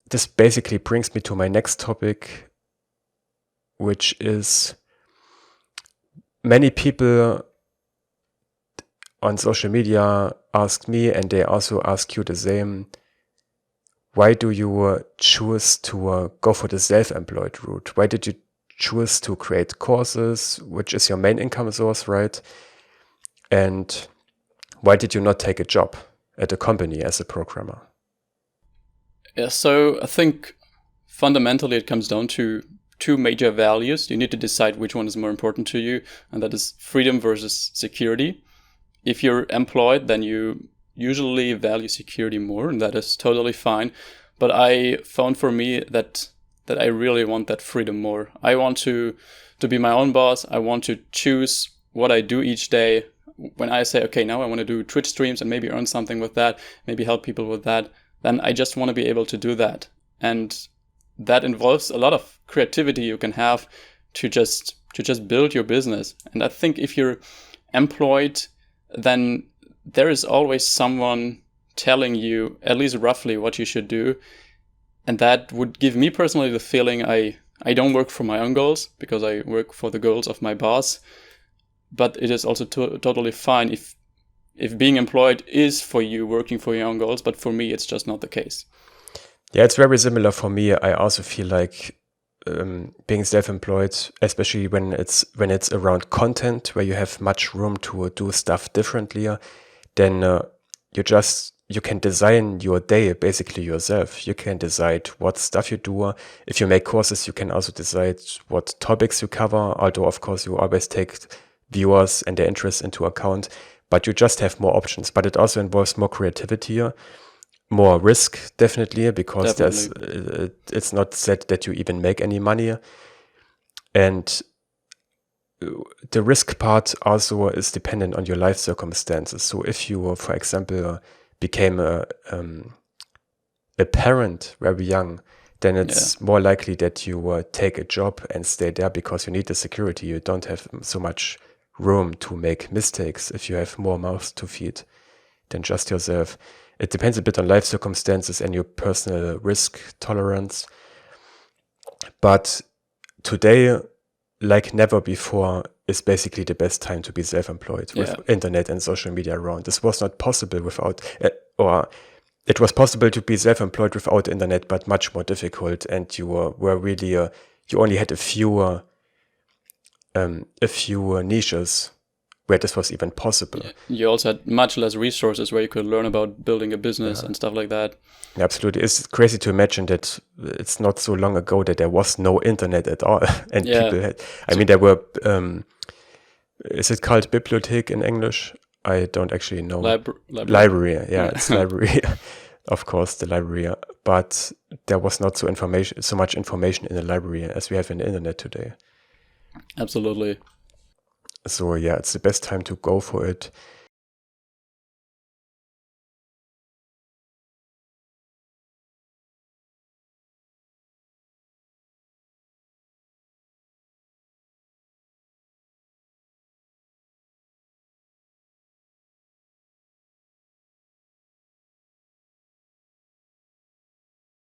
this basically brings me to my next topic, which is many people on social media ask me, and they also ask you the same, why do you choose to go for the self-employed route? Why did you choose to create courses, which is your main income source, right? And why did you not take a job at a company as a programmer? Yeah, so I think fundamentally it comes down to two major values. You need to decide which one is more important to you, and that is freedom versus security. If you're employed, then you usually value security more, and that is totally fine. But I found for me that I really want that freedom more. I want to be my own boss. I want to choose what I do each day. When I say, okay, now I want to do Twitch streams and maybe earn something with that, maybe help people with that, then I just want to be able to do that. And that involves a lot of creativity you can have to just build your business. And I think if you're employed, then there is always someone telling you at least roughly what you should do. And that would give me personally the feeling I don't work for my own goals, because I work for the goals of my boss. But it is also totally fine if being employed is for you working for your own goals, but for me, it's just not the case. Yeah, it's very similar for me. I also feel like being self-employed, especially when it's around content where you have much room to do stuff differently, then you can design your day basically yourself. You can decide what stuff you do. If you make courses, you can also decide what topics you cover, although of course you always take viewers and their interests into account, but you just have more options. But it also involves more creativity, more risk, definitely, because it's not said that you even make any money. And the risk part also is dependent on your life circumstances. So if you, for example, became a parent very young, then it's more likely that you take a job and stay there because you need the security. You don't have so much room to make mistakes if you have more mouths to feed than just yourself. It depends a bit on life circumstances and your personal risk tolerance. But today, like never before, is basically the best time to be self-employed with internet and social media around. This was not possible without, or it was possible to be self-employed without internet, but much more difficult. And you were really, you only had a few niches where this was even possible. Yeah. You also had much less resources where you could learn about building a business and stuff like that. Yeah, absolutely. It's crazy to imagine that it's not so long ago that there was no internet at all. And people had, there were, is it called bibliothek in English? I don't actually know. Library. Yeah, it's library. Of course, the library. But there was not so much information in the library as we have in the internet today. Absolutely. So yeah, it's the best time to go for it.